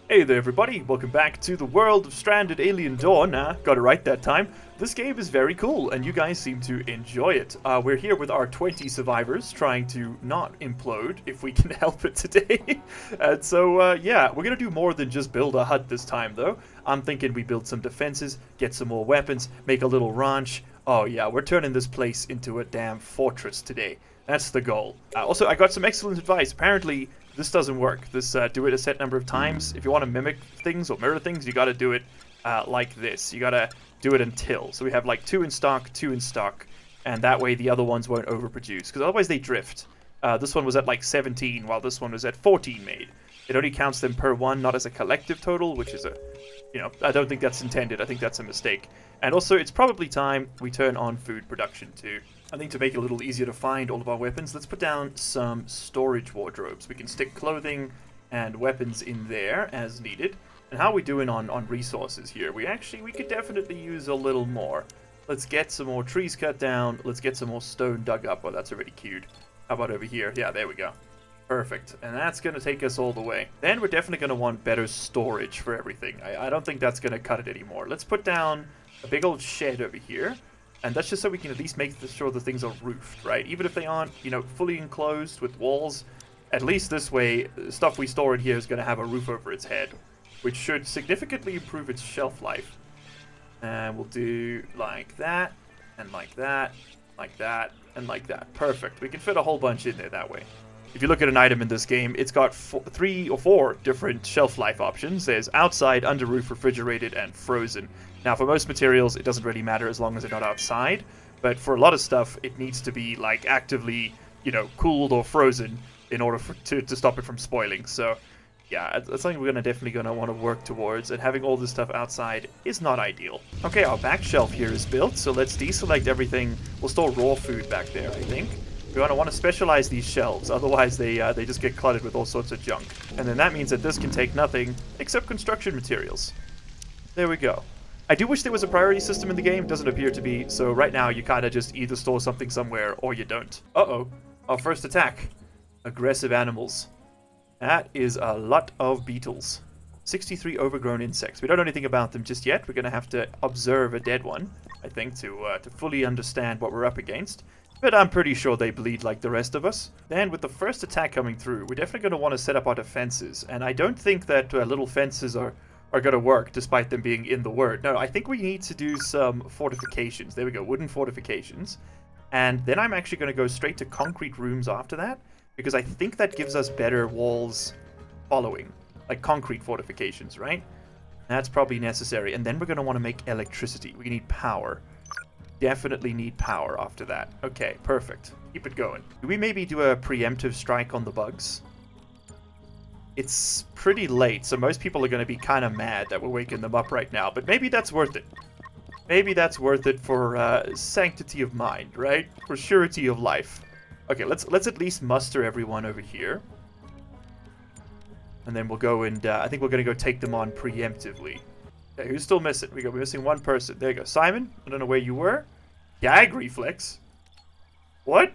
Hey there everybody, welcome back to the world of Stranded Alien Dawn. Got it right that time. This game is very cool and you guys seem to enjoy it. We're here with our 20 survivors trying to not implode if we can help it today. And so yeah, we're gonna do more than just build a hut this time though. I'm thinking we build some defenses, get some more weapons, make a little ranch. Oh yeah, we're turning this place into a damn fortress today. That's the goal. Also, I got some excellent advice. Apparently, this doesn't work. This do it a set number of times. If you want to mimic things or mirror things, you got to do it like this. You got to do it until. So we have like 2 in stock, 2 in stock, and that way the other ones won't overproduce. Because otherwise they drift. This one was at like 17, while this one was at 14 made. It only counts them per one, not as a collective total, which is a, I don't think that's intended. I think that's a mistake. And also, it's probably time we turn on food production too. I think to make it a little easier to find all of our weapons, let's put down some storage wardrobes. We can stick clothing and weapons in there as needed. And how are we doing on resources here? We could definitely use a little more. Let's get some more trees cut down. Let's get some more stone dug up. Oh, that's already queued. How about over here? Yeah, there we go. Perfect. And that's going to take us all the way. Then we're definitely going to want better storage for everything. I don't think that's going to cut it anymore. Let's put down a big old shed over here. And that's just so we can at least make sure the things are roofed, right? Even if they aren't, fully enclosed with walls, at least this way, the stuff we store in here is going to have a roof over its head, which should significantly improve its shelf life. And we'll do like that, and like that, like that, and like that. Perfect. We can fit a whole bunch in there that way. If you look at an item in this game, it's got 3 or 4 different shelf life options. There's outside, under roof, refrigerated, and frozen. Now, for most materials, it doesn't really matter as long as they're not outside. But for a lot of stuff, it needs to be, like, actively, cooled or frozen in order to stop it from spoiling. So, yeah, that's something we're definitely going to want to work towards. And having all this stuff outside is not ideal. Okay, our back shelf here is built. So let's deselect everything. We'll store raw food back there, I think. We want to specialize these shelves, otherwise they just get cluttered with all sorts of junk. And then that means that this can take nothing except construction materials. There we go. I do wish there was a priority system in the game. Doesn't appear to be, so right now you kind of just either store something somewhere or you don't. Uh-oh. Our first attack. Aggressive animals. That is a lot of beetles. 63 overgrown insects. We don't know anything about them just yet. We're going to have to observe a dead one, I think, to fully understand what we're up against. But I'm pretty sure they bleed like the rest of us. Then with the first attack coming through, we're definitely going to want to set up our defenses. And I don't think that little fences are going to work, despite them being in the word. No, I think we need to do some fortifications. There we go, wooden fortifications. And then I'm actually going to go straight to concrete rooms after that, because I think that gives us better walls following. Like concrete fortifications, right? That's probably necessary. And then we're going to want to make electricity. We need power. Definitely need power after that. Okay, perfect. Keep it going. Do we maybe do a preemptive strike on the bugs? It's pretty late, so most people are going to be kind of mad that we're waking them up right now, but maybe that's worth it. Maybe that's worth it for sanctity of mind, right? For surety of life. Okay, let's at least muster everyone over here. And then we'll go and I think we're going to go take them on preemptively. Okay, who's still missing? We're missing one person. There you go. Simon, I don't know where you were. Gag reflex? What?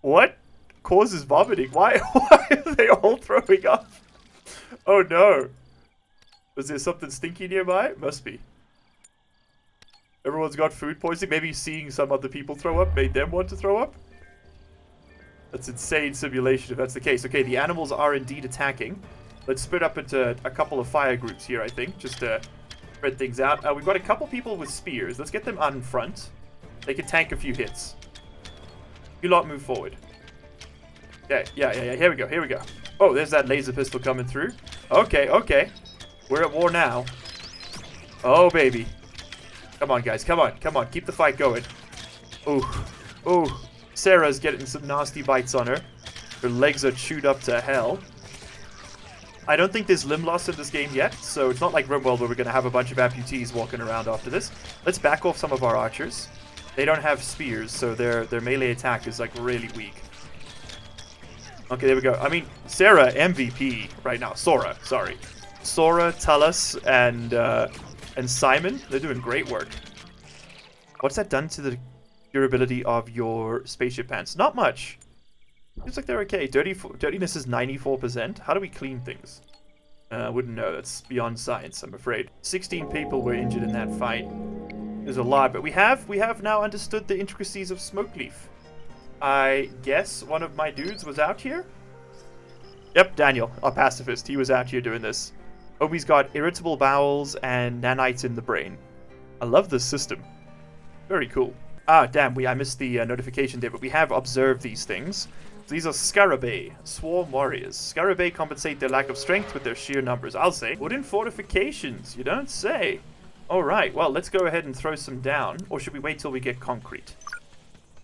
What causes vomiting? Why are they all throwing up? Oh no. Was there something stinky nearby? Must be. Everyone's got food poisoning. Maybe seeing some other people throw up made them want to throw up? That's insane simulation if that's the case. Okay, the animals are indeed attacking. Let's split up into a couple of fire groups here, I think, just to spread things out. We've got a couple people with spears. Let's get them out in front. They can tank a few hits. You lot move forward. Okay, yeah. Here we go. Oh, there's that laser pistol coming through. Okay. We're at war now. Oh, baby. Come on, guys. Come on. Keep the fight going. Ooh. Sarah's getting some nasty bites on her. Her legs are chewed up to hell. I don't think there's limb loss in this game yet, so it's not like RimWorld where we're going to have a bunch of amputees walking around after this. Let's back off some of our archers. They don't have spears, so their melee attack is like really weak. Okay, there we go. I mean, Sarah MVP right now. Sora, sorry. Sora, Tullus, and Simon, they're doing great work. What's that done to the durability of your spaceship pants? Not much. Seems like they're okay. Dirtiness is 94%. How do we clean things? Wouldn't know. That's beyond science, I'm afraid. 16 people were injured in that fight. There's a lot, but we have now understood the intricacies of Smokeleaf. I guess one of my dudes was out here? Yep, Daniel, our pacifist. He was out here doing this. Obi's got irritable bowels and nanites in the brain. I love this system. Very cool. Ah, damn, I missed the notification there, but we have observed these things. These are Scarab Swarm warriors. Scarab compensate their lack of strength with their sheer numbers. I'll say. Wooden fortifications, you don't say. Alright, well, let's go ahead and throw some down. Or should we wait till we get concrete?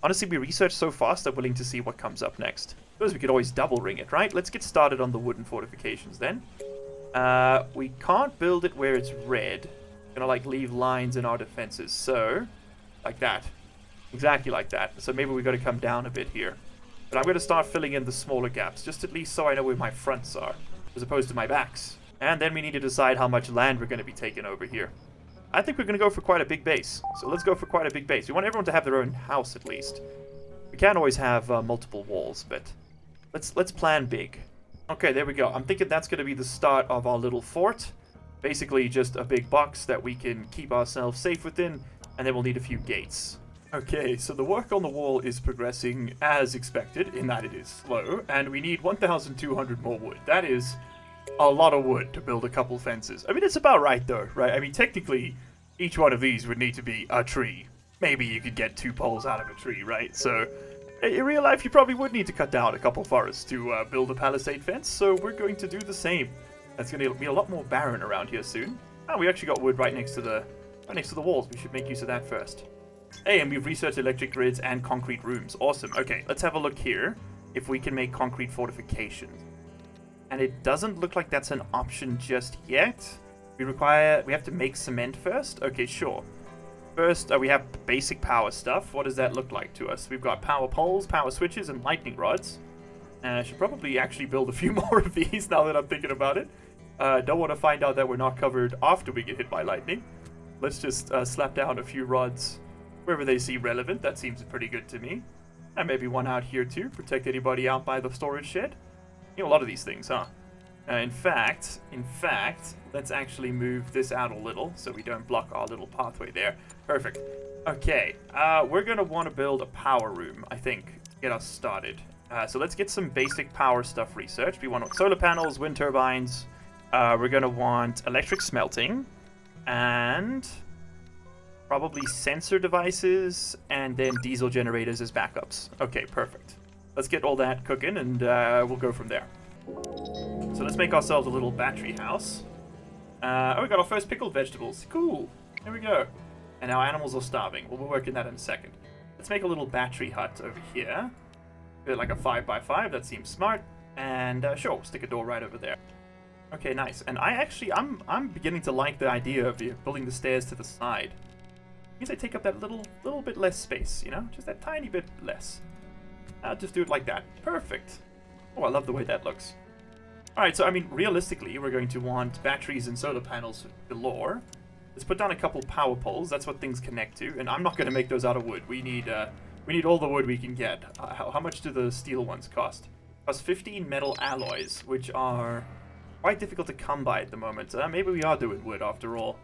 Honestly, we researched so fast, I'm willing to see what comes up next. Suppose we could always double ring it, right? Let's get started on the wooden fortifications then. We can't build it where it's red. Gonna, like, leave lines in our defenses. So, like that. Exactly like that. So maybe we gotta come down a bit here. But I'm going to start filling in the smaller gaps, just at least so I know where my fronts are, as opposed to my backs. And then we need to decide how much land we're going to be taking over here. I think we're going to go for quite a big base. So let's go for quite a big base. We want everyone to have their own house, at least. We can't always have multiple walls, but let's plan big. Okay, there we go. I'm thinking that's going to be the start of our little fort. Basically, just a big box that we can keep ourselves safe within, and then we'll need a few gates. Okay, so the work on the wall is progressing as expected, in that it is slow, and we need 1,200 more wood. That is a lot of wood to build a couple fences. I mean, it's about right, though, right? I mean, technically, each one of these would need to be a tree. Maybe you could get 2 poles out of a tree, right? So, in real life, you probably would need to cut down a couple forests to build a palisade fence, so we're going to do the same. That's going to be a lot more barren around here soon. Oh, we actually got wood right next to the walls. We should make use of that first. Hey, and we've researched electric grids and concrete rooms. Awesome. Okay, let's have a look here if we can make concrete fortifications. And it doesn't look like that's an option just yet. We have to make cement first? Okay, sure. First, we have basic power stuff. What does that look like to us? We've got power poles, power switches, and lightning rods. I should probably actually build a few more of these now that I'm thinking about it. Don't want to find out that we're not covered after we get hit by lightning. Let's just slap down a few rods wherever they see relevant. That seems pretty good to me. And maybe one out here too. Protect anybody out by the storage shed. You know, a lot of these things, huh? In fact, let's actually move this out a little so we don't block our little pathway there. Perfect. Okay, we're going to want to build a power room, I think, to get us started. So let's get some basic power stuff researched. We want solar panels, wind turbines. We're going to want electric smelting. And probably sensor devices, and then diesel generators as backups. Okay, perfect. Let's get all that cooking, and we'll go from there. So let's make ourselves a little battery house. Oh, we got our first pickled vegetables. Cool. There we go. And our animals are starving. Well, we'll work in that in a second. Let's make a little battery hut over here. Like a 5x5. That seems smart. And sure, we'll stick a door right over there. Okay, nice. And I'm beginning to like the idea of building the stairs to the side. Means I take up that little bit less space, you know? Just that tiny bit less. I'll just do it like that. Perfect. Oh, I love the way that looks. Alright, so I mean, realistically, we're going to want batteries and solar panels galore. Let's put down a couple power poles. That's what things connect to. And I'm not going to make those out of wood. We need all the wood we can get. How much do the steel ones cost? Cost 15 metal alloys, which are quite difficult to come by at the moment. Maybe we are doing wood after all.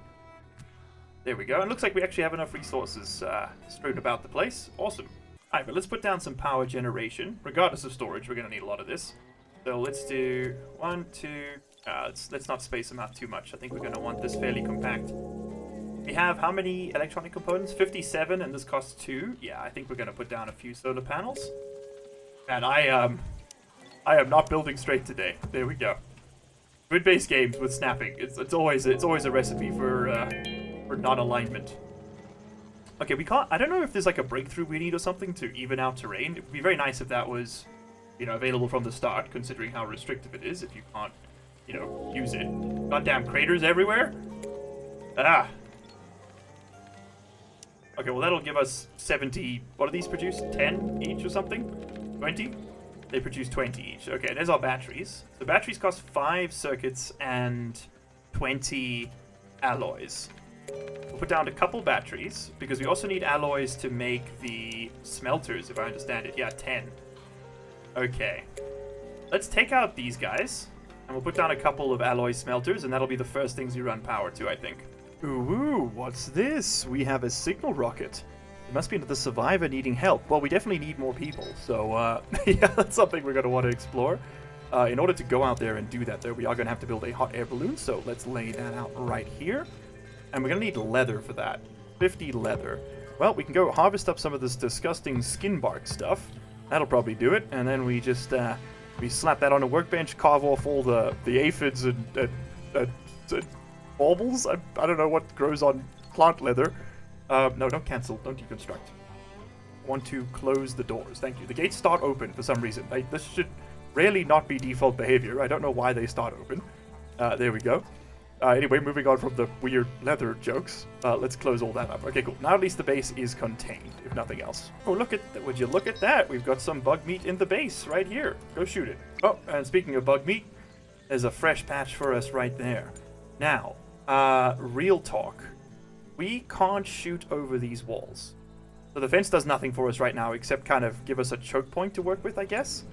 There we go. And looks like we actually have enough resources strewn about the place. Awesome. Alright, but let's put down some power generation. Regardless of storage, we're going to need a lot of this. So let's do 1, 2... let's not space them out too much. I think we're going to want this fairly compact. We have how many electronic components? 57, and this costs 2. Yeah, I think we're going to put down a few solar panels. And I am not building straight today. There we go. Grid-based games with snapping. It's always a recipe for non-alignment. Okay, we can't... I don't know if there's like a breakthrough we need or something to even out terrain. It would be very nice if that was, you know, available from the start, considering how restrictive it is if you can't, you know, use it. Goddamn craters everywhere? Ah. Okay, well that'll give us 70... What do these produce? 10 each or something? 20? They produce 20 each. Okay, there's our batteries. So batteries cost 5 circuits and 20 alloys. We'll put down a couple batteries, because we also need alloys to make the smelters, if I understand it. Yeah, 10. Okay. Let's take out these guys. And we'll put down a couple of alloy smelters, and that'll be the first things we run power to, I think. Ooh, what's this? We have a signal rocket. It must be another survivor needing help. Well, we definitely need more people, so yeah, that's something we're going to want to explore. In order to go out there and do that, though, we are going to have to build a hot air balloon, so let's lay that out right here. And we're going to need leather for that. 50 leather. Well, we can go harvest up some of this disgusting skin bark stuff. That'll probably do it, and then we just... we slap that on a workbench, carve off all the aphids and baubles. I don't know what grows on plant leather. No, don't cancel. Don't deconstruct. I want to close the doors. Thank you. The gates start open for some reason. This should really not be default behavior. I don't know why they start open. There we go. Anyway, moving on from the weird leather jokes. Let's close all that up. Okay, cool. Now at least the base is contained, if nothing else. Oh, would you look at that? We've got some bug meat in the base right here. Go shoot it. Oh, and speaking of bug meat, there's a fresh patch for us right there. Now, real talk. We can't shoot over these walls. So the fence does nothing for us right now except kind of give us a choke point to work with, I guess.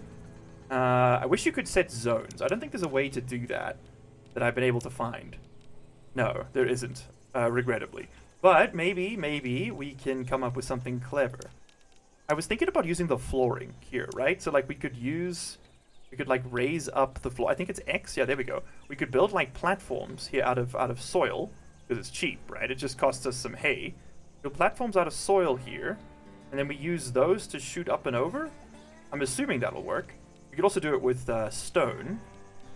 I wish you could set zones. I don't think there's a way to do that I've been able to find. No, there isn't, regrettably. But maybe we can come up with something clever. I was thinking about using the flooring here, right? So like we could like raise up the floor. I think it's X. Yeah, there we go. We could build like platforms here out of soil because it's cheap, right? It just costs us some hay. Build platforms out of soil here, and then we use those to shoot up and over. I'm assuming that'll work. We could also do it with stone.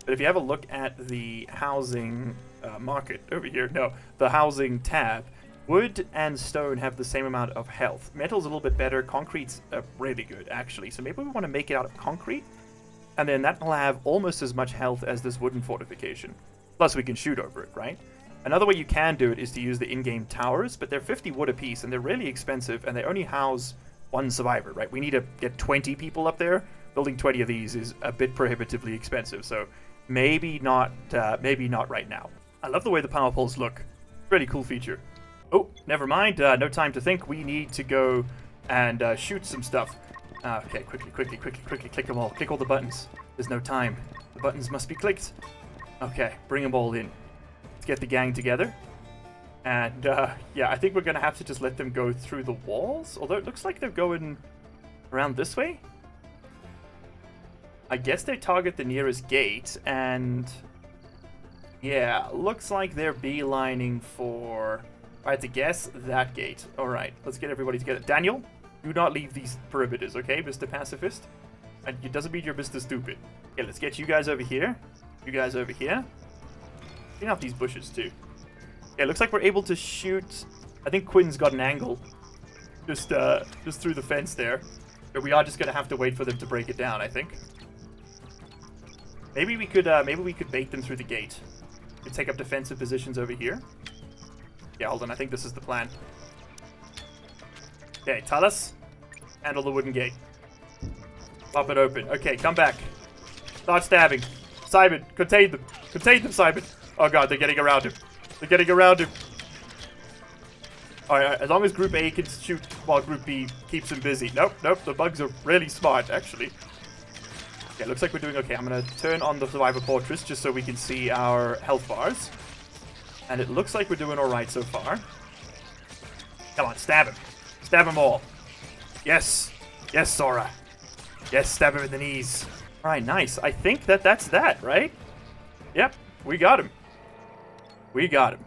But if you have a look at the housing market over here, no, the housing tab, wood and stone have the same amount of health. Metal's a little bit better. Concrete's really good, actually. So maybe we want to make it out of concrete, and then that will have almost as much health as this wooden fortification. Plus, we can shoot over it, right? Another way you can do it is to use the in-game towers, but they're 50 wood apiece, and they're really expensive, and they only house one survivor, right? We need to get 20 people up there. Building 20 of these is a bit prohibitively expensive, so... maybe not right now. I love the way the power poles look. Really cool feature. Oh, never mind. No time to think. We need to go and shoot some stuff. Okay, quickly, click them all. Click all the buttons. There's no time. The buttons must be clicked. Okay, bring them all in. Let's get the gang together. And, yeah, I think we're going to have to just let them go through the walls. Although it looks like they're going around this way. I guess they target the nearest gate, and yeah, looks like they're beelining for, if I had to guess, that gate. Alright, let's get everybody together. Daniel, do not leave these perimeters, okay, Mr. Pacifist? And it doesn't mean you're Mr. Stupid. Okay, let's get you guys over here. You guys over here. Clean out these bushes, too. Okay, looks like we're able to shoot... I think Quinn's got an angle. Just through the fence there. But we are just going to have to wait for them to break it down, I think. Maybe we could bait them through the gate. We could take up defensive positions over here. Yeah, hold on. I think this is the plan. Okay, Talos, handle the wooden gate. Pop it open. Okay, come back. Start stabbing. Simon, contain them. Contain them, Simon. Oh god, they're getting around him. They're getting around him. Alright, as long as Group A can shoot while Group B keeps him busy. Nope, the bugs are really smart, actually. Okay, looks like we're doing okay. I'm going to turn on the Survivor Portraits just so we can see our health bars. And it looks like we're doing alright so far. Come on, stab him. Stab them all. Yes. Yes, Sora. Yes, stab him in the knees. Alright, nice. I think that's that, right? Yep, we got him. We got him.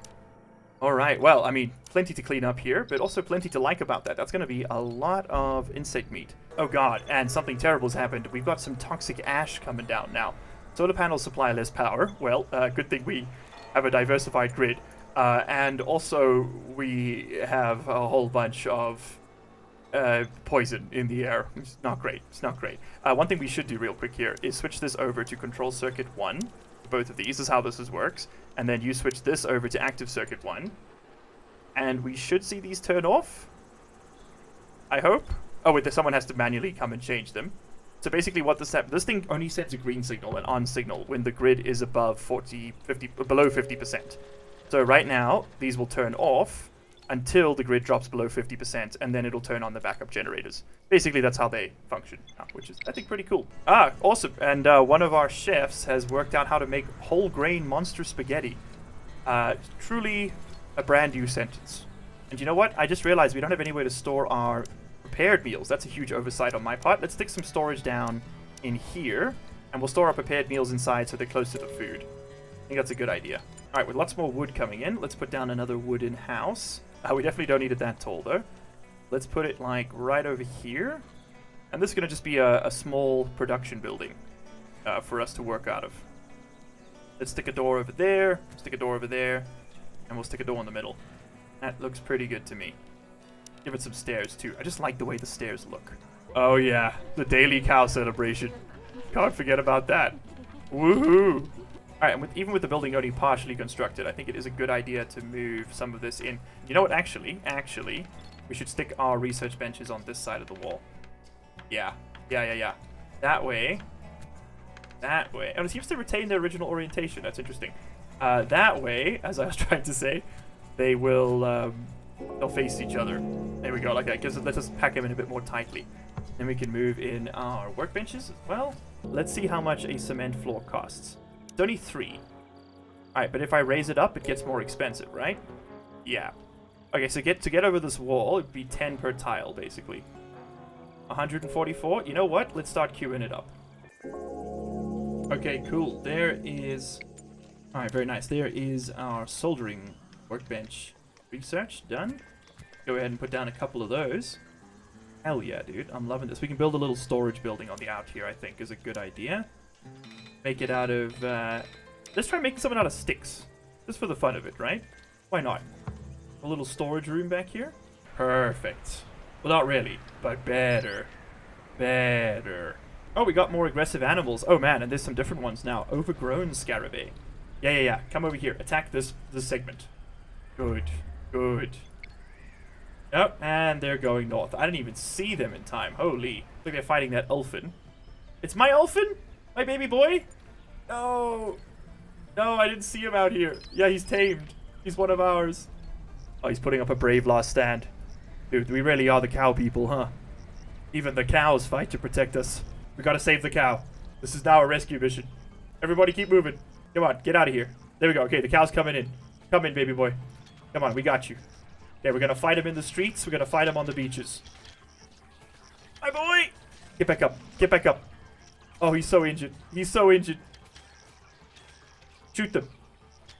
Alright, well, I mean, plenty to clean up here, but also plenty to like about that. That's going to be a lot of insect meat. Oh god, and something terrible has happened. We've got some toxic ash coming down now. Solar panels supply less power. Well, good thing we have a diversified grid. And also, we have a whole bunch of poison in the air. It's not great. It's not great. One thing we should do real quick here is switch this over to Control Circuit 1. Both of these is how this works. And then you switch this over to Active Circuit 1. And we should see these turn off. I hope. Oh, wait, someone has to manually come and change them. So basically what this thing only sends a green signal, an on signal, when the grid is above below 50%. So right now, these will turn off, until the grid drops below 50%, and then it'll turn on the backup generators. Basically, that's how they function, which is, I think, pretty cool. Ah, awesome. And one of our chefs has worked out how to make whole grain monster spaghetti. Truly a brand new sentence. And you know what? I just realized we don't have anywhere to store our prepared meals. That's a huge oversight on my part. Let's stick some storage down in here, and we'll store our prepared meals inside so they're close to the food. I think that's a good idea. All right, with lots more wood coming in, let's put down another wooden house. We definitely don't need it that tall, though. Let's put it, like, right over here. And this is going to just be a small production building for us to work out of. Let's stick a door over there, stick a door over there, and we'll stick a door in the middle. That looks pretty good to me. Give it some stairs, too. I just like the way the stairs look. Oh, yeah. The daily cow celebration. Can't forget about that. Woohoo! Alright, and even with the building only partially constructed, I think it is a good idea to move some of this in. You know what, actually, we should stick our research benches on this side of the wall. Yeah. That way. And it seems to retain their original orientation. That's interesting. That way, as I was trying to say, they will, they'll face each other. There we go, like that. Lets us pack them in a bit more tightly. Then we can move in our workbenches as well. Let's see how much a cement floor costs. It's only 3. Alright, but if I raise it up, it gets more expensive, right? Yeah. Okay, so to get over this wall, it'd be 10 per tile, basically. 144? You know what? Let's start queuing it up. Okay, cool. There is... Alright, very nice. There is our soldering workbench research done. Go ahead and put down a couple of those. Hell yeah, dude. I'm loving this. We can build a little storage building on the out here, I think, is a good idea. Make it out of... let's try making something out of sticks. Just for the fun of it, right? Why not? A little storage room back here. Perfect. Well, not really, but better. Better. Oh, we got more aggressive animals. Oh, man, and there's some different ones now. Overgrown Scarab. Yeah. Come over here. Attack this segment. Good. Yep, and they're going north. I didn't even see them in time. Holy. Looks like they're fighting that elfin. It's my elfin? My baby boy? No, I didn't see him out here. Yeah, he's tamed. He's one of ours. Oh, he's putting up a brave last stand. Dude, we really are the cow people, huh? Even the cows fight to protect us. We gotta save the cow. This is now a rescue mission. Everybody keep moving. Come on, get out of here. There we go. Okay, the cow's coming in. Come in, baby boy. Come on, we got you. Okay, we're gonna fight him in the streets. We're gonna fight him on the beaches. My boy! Get back up. Oh, he's so injured. Shoot them.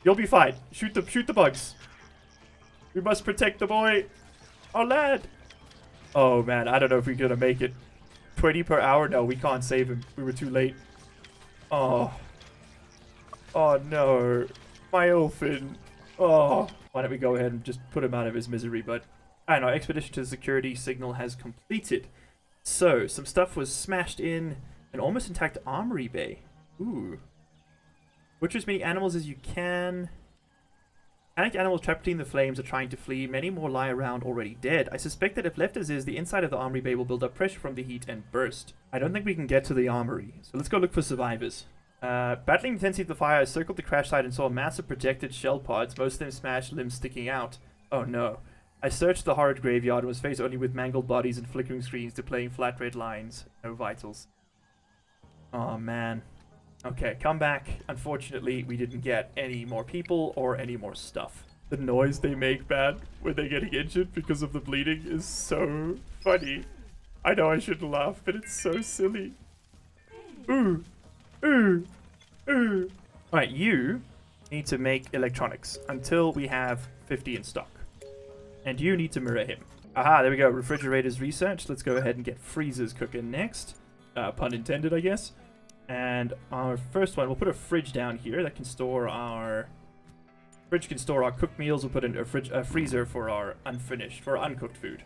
You'll be fine. Shoot the bugs. We must protect the boy. Our lad. Oh, man. I don't know if we're gonna make it. 20 per hour? No, we can't save him. We were too late. Oh. Oh, no. My elfin. Oh. Why don't we go ahead and just put him out of his misery, but... I don't know. Expedition to the security signal has completed. So, some stuff was smashed in an almost intact Armory Bay. Ooh. Butcher as many animals as you can. Panicked animals trapped between the flames are trying to flee. Many more lie around already dead. I suspect that if left as is, the inside of the Armory Bay will build up pressure from the heat and burst. I don't think we can get to the armory, so let's go look for survivors. Battling intensity of the fire, I circled the crash site and saw massive projected shell pods, most of them smashed, limbs sticking out. Oh no. I searched the horrid graveyard and was faced only with mangled bodies and flickering screens displaying flat red lines. No vitals. Oh man. Okay, come back. Unfortunately, we didn't get any more people or any more stuff. The noise they make, man, when they're getting injured because of the bleeding is so funny. I know I shouldn't laugh, but it's so silly. Ooh. Alright, you need to make electronics until we have 50 in stock. And you need to mirror him. Aha, there we go. Refrigerators researched. Let's go ahead and get freezers cooking next. Pun intended, I guess. And our first one, we'll put a fridge down here that can store our... Fridge can store our cooked meals. We'll put in a freezer for our uncooked food.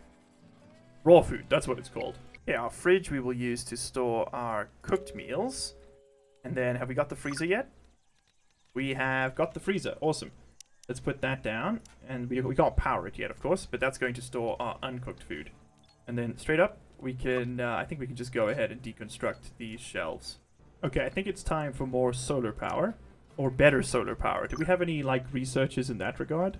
Raw food, that's what it's called. Okay, our fridge we will use to store our cooked meals. And then, have we got the freezer yet? We have got the freezer. Awesome. Let's put that down. And we can't power it yet, of course, but that's going to store our uncooked food. And then, straight up, we can, I think we can just go ahead and deconstruct these shelves. Okay, I think it's time for more solar power. Or better solar power. Do we have any, like, researches in that regard?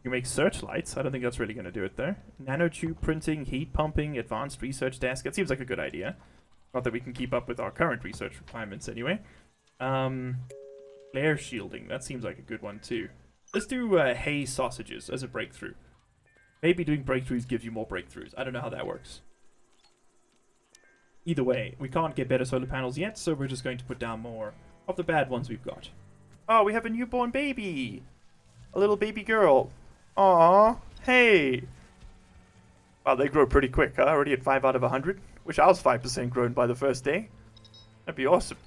You make searchlights. I don't think that's really going to do it there. Nanotube printing, heat pumping, advanced research desk. That seems like a good idea. Not that we can keep up with our current research requirements anyway. Flare shielding. That seems like a good one too. Let's do hay sausages as a breakthrough. Maybe doing breakthroughs gives you more breakthroughs. I don't know how that works. Either way, we can't get better solar panels yet, so we're just going to put down more of the bad ones we've got. Oh, we have a newborn baby! A little baby girl. Aww, hey! Wow, they grow pretty quick, huh? Already at 5 out of 100. Wish I was 5% grown by the first day. That'd be awesome.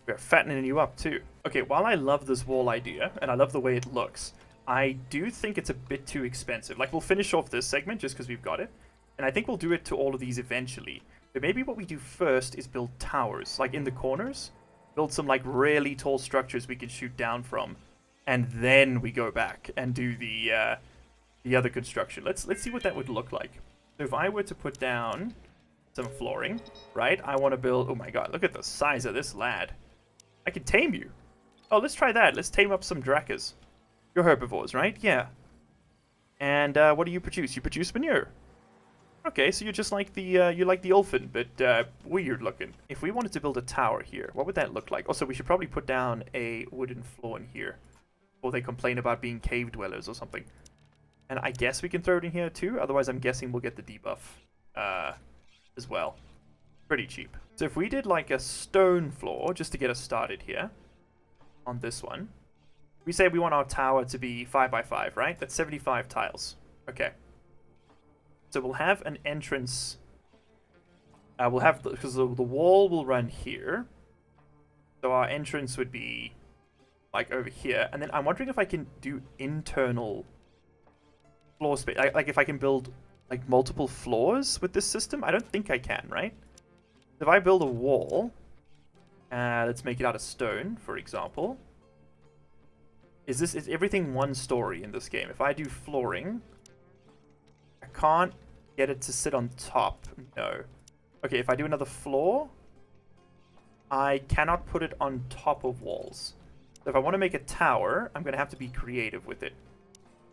We're fattening you up, too. Okay, while I love this wall idea, and I love the way it looks, I do think it's a bit too expensive. Like, we'll finish off this segment just because we've got it. And I think we'll do it to all of these eventually. But maybe what we do first is build towers, like in the corners. Build some, like, really tall structures we can shoot down from. And then we go back and do the other construction. Let's see what that would look like. So if I were to put down some flooring, right? I want to build... Oh my god, look at the size of this lad. I can tame you. Oh, let's try that. Let's tame up some drakkars. You're herbivores, right? Yeah. And what do you produce? You produce manure. Okay, so you're just like the you like the dolphin, but weird looking. If we wanted to build a tower here, what would that look like? Also, we should probably put down a wooden floor in here, or they complain about being cave dwellers or something. And I guess we can throw it in here too. Otherwise, I'm guessing we'll get the debuff as well. Pretty cheap. So if we did like a stone floor just to get us started here on this one, we say we want our tower to be 5 by 5, right? That's 75 tiles. Okay. So we'll have an entrance. We'll have because the wall will run here. So our entrance would be like over here, and then I'm wondering if I can do internal floor space. Like if I can build like multiple floors with this system. I don't think I can, right? If I build a wall, let's make it out of stone, for example. Is everything one story in this game? If I do flooring, I can't get it to sit on top. No. Okay, if I do another floor, I cannot put it on top of walls. So if I want to make a tower, I'm going to have to be creative with it.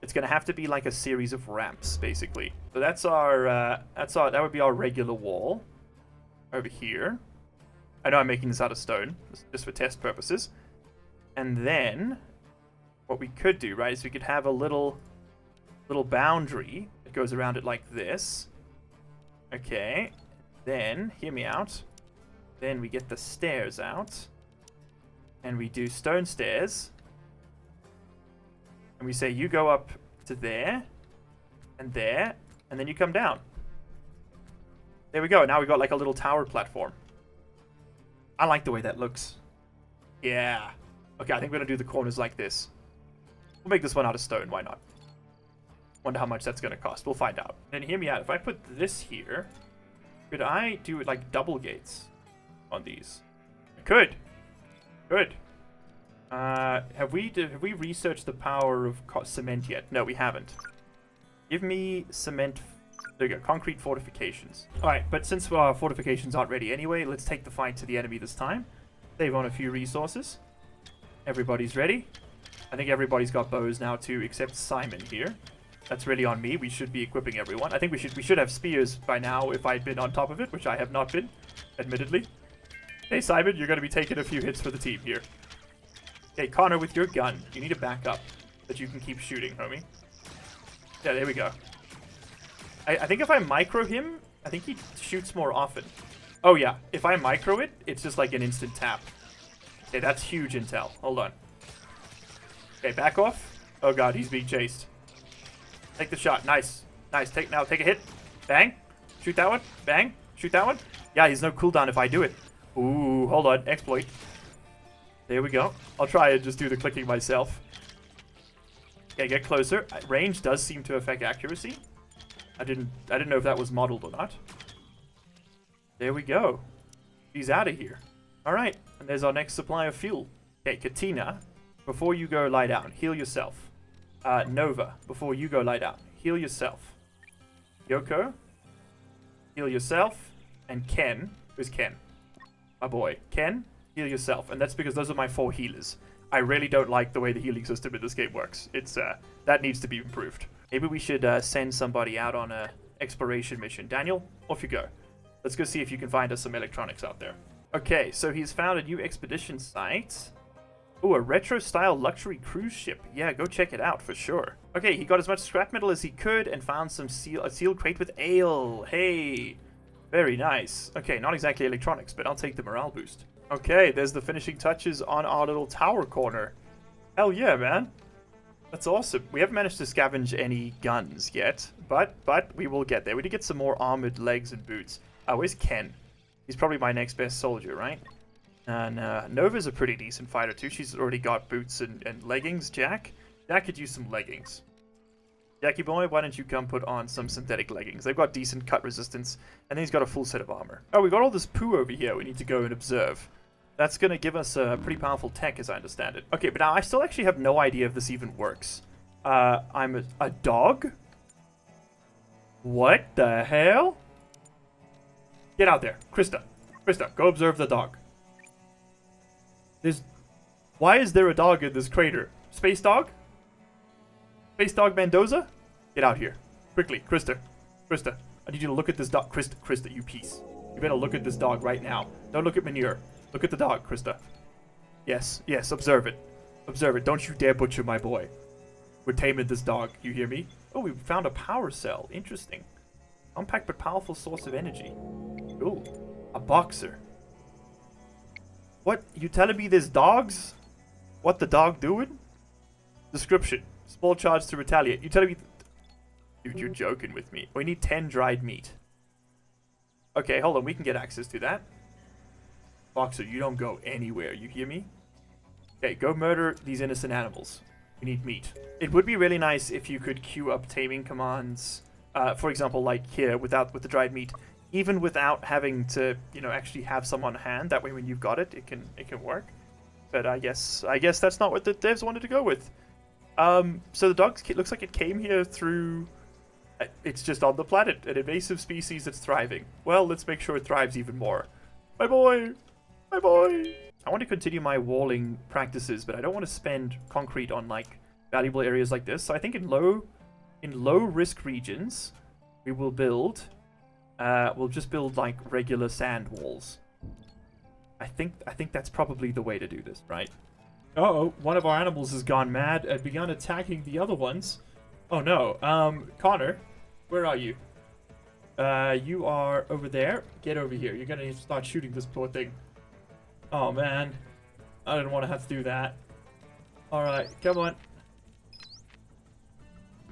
It's going to have to be like a series of ramps, basically. So that's that would be our regular wall over here. I know I'm making this out of stone, just for test purposes. And then what we could do, right, is we could have a little boundary that goes around it like this. Okay. Then, hear me out. Then we get the stairs out. And we do stone stairs. And we say you go up to there. And there. And then you come down. There we go. Now we've got like a little tower platform. I like the way that looks. Yeah. Okay, I think we're going to do the corners like this. We'll make this one out of stone. Why not? Wonder how much that's going to cost. We'll find out. And hear me out. If I put this here, could I do it like double gates on these? I could. Good. Have we researched the power of cement yet? No, we haven't. Give me cement. There you go. Concrete fortifications. Alright, but since our fortifications aren't ready anyway, let's take the fight to the enemy this time. Save on a few resources. Everybody's ready. I think everybody's got bows now too, except Simon here. That's really on me. We should be equipping everyone. I think we should have spears by now if I'd been on top of it, which I have not been, admittedly. Hey Simon, you're going to be taking a few hits for the team here. Okay, Connor, with your gun, you need a backup that you can keep shooting, homie. Yeah, there we go. I think if I micro him, I think he shoots more often. Oh yeah, if I micro it, it's just like an instant tap. Okay, that's huge intel. Hold on. Okay, back off. Oh god, he's being chased. Take the shot. Nice. Nice. Take a hit. Bang. Shoot that one. Bang. Shoot that one. Yeah, he's no cooldown if I do it. Ooh, hold on. Exploit. There we go. I'll try and just do the clicking myself. Okay, get closer. Range does seem to affect accuracy. I didn't know if that was modeled or not. There we go. He's out of here. Alright, and there's our next supply of fuel. Okay, Katina, before you go lie down, heal yourself. Nova, before you go lie down, heal yourself. Yoko, heal yourself. And Ken, who's Ken? My boy. Ken, heal yourself. And that's because those are my 4 healers. I really don't like the way the healing system in this game works. It's that needs to be improved. Maybe we should send somebody out on a exploration mission. Daniel, off you go. Let's go see if you can find us some electronics out there. Okay, so he's found a new expedition site. Oh, a retro-style luxury cruise ship. Yeah, go check it out for sure. Okay, he got as much scrap metal as he could and found a sealed crate with ale. Hey, very nice. Okay, not exactly electronics, but I'll take the morale boost. Okay, there's the finishing touches on our little tower corner. Hell yeah, man. That's awesome. We haven't managed to scavenge any guns yet, but we will get there. We need to get some more armored legs and boots. Where's Ken? He's probably my next best soldier, right? And Nova's a pretty decent fighter too. She's already got boots and leggings. Jack could use some leggings. Jackie boy, why don't you come put on some synthetic leggings? They've got decent cut resistance, and then he's got a full set of armor. Oh, we got all this poo over here we need to go and observe. That's going to give us a pretty powerful tech, as I understand it. Okay, but now I still actually have no idea if this even works. I'm a dog? What the hell? Get out there. Krista, go observe the dog. Why is there a dog in this crater? Space dog? Space dog Mendoza? Get out here. Quickly, Krista, I need you to look at this dog. Krista, you piece. You better look at this dog right now. Don't look at manure. Look at the dog, Krista. Yes, observe it. Observe it. Don't you dare butcher my boy. We're taming this dog. You hear me? Oh, we found a power cell. Interesting. Compact but powerful source of energy. Ooh, a boxer. What? You telling me there's dogs? What the dog doing? Description. Small charge to retaliate. You telling me... Dude, you're joking with me. We need 10 dried meat. Okay, hold on. We can get access to that. Boxer, you don't go anywhere. You hear me? Okay, go murder these innocent animals. We need meat. It would be really nice if you could queue up taming commands. For example, like here, with the dried meat. Even without having to, actually have some on hand. That way, when you've got it, it can work. But I guess that's not what the devs wanted to go with. So the dog looks like it came here through... It's just on the planet, an invasive species that's thriving. Well, let's make sure it thrives even more. My boy! My boy! I want to continue my walling practices, but I don't want to spend concrete on, valuable areas like this. So I think in low-risk regions, we will build... we'll just build, regular sand walls. I think that's probably the way to do this, right? Uh-oh, one of our animals has gone mad and begun attacking the other ones. Oh no, Connor, where are you? You are over there. Get over here. You're gonna start shooting this poor thing. Oh man, I didn't want to have to do that. Alright, come on.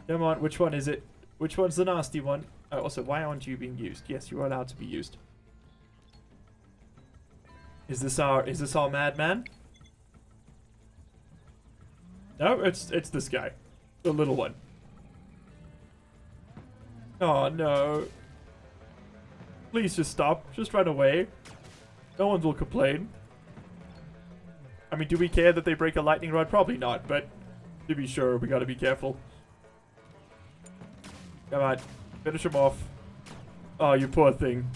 Come on, which one is it? Which one's the nasty one? Oh, also, why aren't you being used? Yes, you are allowed to be used. Is this our madman? No, it's this guy. The little one. Oh no. Please just stop. Just run away. No one will complain. I mean, do we care that they break a lightning rod? Probably not, but to be sure, we gotta be careful. Come on. Finish him off. Oh, you poor thing.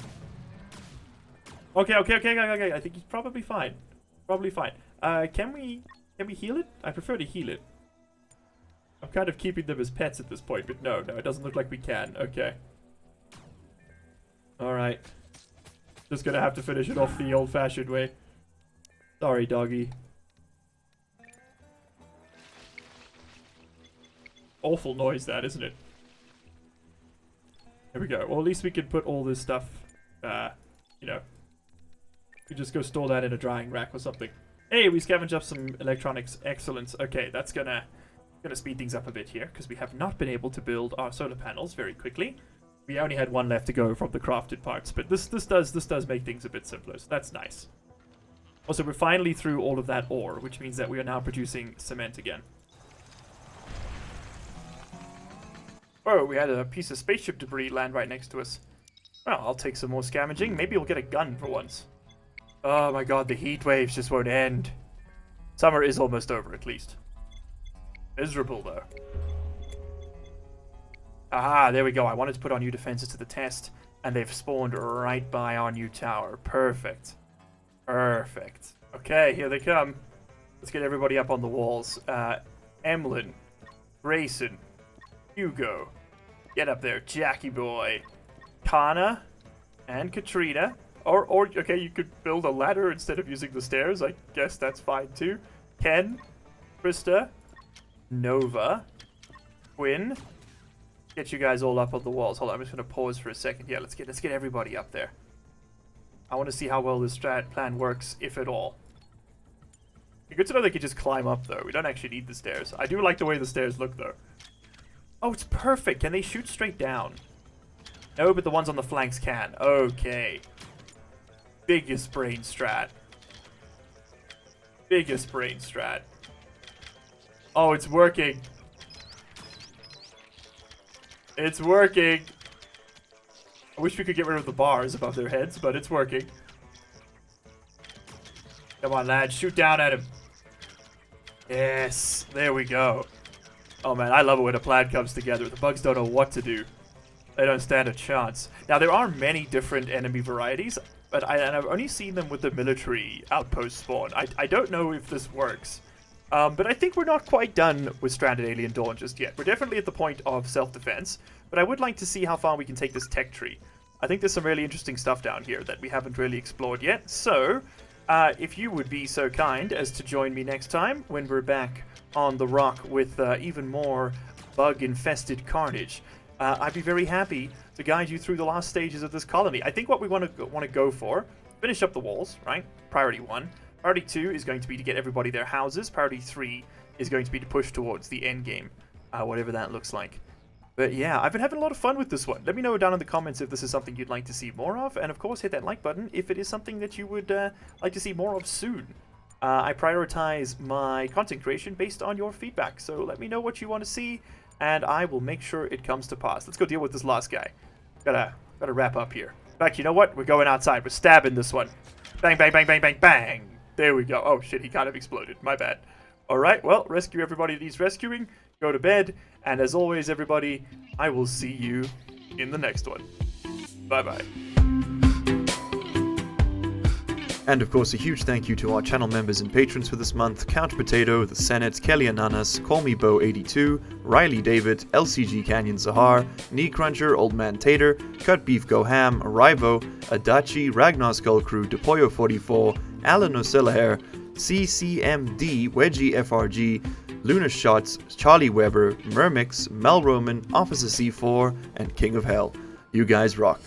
Okay. I think he's probably fine. Probably fine. Can we heal it? I prefer to heal it. I'm kind of keeping them as pets at this point, but no, it doesn't look like we can. Okay. Alright. Just gonna have to finish it off the old-fashioned way. Sorry, doggy. Awful noise, that, isn't it? There we go. Well, at least we can put all this stuff, we just go store that in a drying rack or something. Hey, we scavenged up some electronics. Excellent. Okay, that's gonna speed things up a bit here, because we have not been able to build our solar panels very quickly. We only had one left to go from the crafted parts, but this does make things a bit simpler, so that's nice. Also, we're finally through all of that ore, which means that we are now producing cement again. Oh, we had a piece of spaceship debris land right next to us. Well, I'll take some more scavenging. Maybe we'll get a gun for once. Oh my god, the heat waves just won't end. Summer is almost over, at least. Miserable, though. Aha, there we go. I wanted to put our new defenses to the test, and they've spawned right by our new tower. Perfect. Perfect. Okay, here they come. Let's get everybody up on the walls. Emlyn, Grayson, Hugo. Get up there, Jackie boy. Kana and Katrina. Or, okay, you could build a ladder instead of using the stairs. I guess that's fine too. Ken, Krista, Nova, Quinn. Get you guys all up on the walls. Hold on, I'm just gonna pause for a second. Yeah, let's get everybody up there. I want to see how well this strat plan works, if at all. It's good to know they could just climb up, though. We don't actually need the stairs. I do like the way the stairs look, though. Oh, it's perfect. Can they shoot straight down? No, but the ones on the flanks can. Okay. Biggest brain strat. Biggest brain strat. Oh, it's working. It's working. I wish we could get rid of the bars above their heads, but it's working. Come on, lad. Shoot down at him. Yes. There we go. Oh, man. I love it when a plan comes together. The bugs don't know what to do. They don't stand a chance. Now, there are many different enemy varieties, but I've only seen them with the military outpost spawn. I don't know if this works. But I think we're not quite done with Stranded Alien Dawn just yet. We're definitely at the point of self-defense, but I would like to see how far we can take this tech tree. I think there's some really interesting stuff down here that we haven't really explored yet. So, if you would be so kind as to join me next time when we're back on the rock with even more bug-infested carnage, I'd be very happy to guide you through the last stages of this colony. I think what we want to go for, finish up the walls, right? Priority 1. Priority 2 is going to be to get everybody their houses. Priority 3 is going to be to push towards the end game, whatever that looks like. But yeah, I've been having a lot of fun with this one. Let me know down in the comments if this is something you'd like to see more of. And of course, hit that like button if it is something that you would like to see more of soon. I prioritize my content creation based on your feedback. So let me know what you want to see, and I will make sure it comes to pass. Let's go deal with this last guy. Gotta wrap up here. In fact, you know what? We're going outside. We're stabbing this one. Bang, bang, bang, bang, bang, bang. There we go. Oh, shit, he kind of exploded. My bad. Alright, well, rescue everybody that needs rescuing. Go to bed. And as always, everybody, I will see you in the next one. Bye-bye. And of course, a huge thank you to our channel members and patrons for this month: Count Potato, The Senate, Kelly Ananas, Call Me Bo 82, Riley David, LCG Canyon Zahar, Knee Cruncher, Old Man Tater, Cut Beef Go Ham, Rivo, Adachi, Ragnar Skull Crew, Depoyo 44, Alan O'Sillaher, CCMD, Wedgie FRG, Lunar Shots, Charlie Weber, Mermix, Mel Roman, Officer C4, and King of Hell. You guys rock.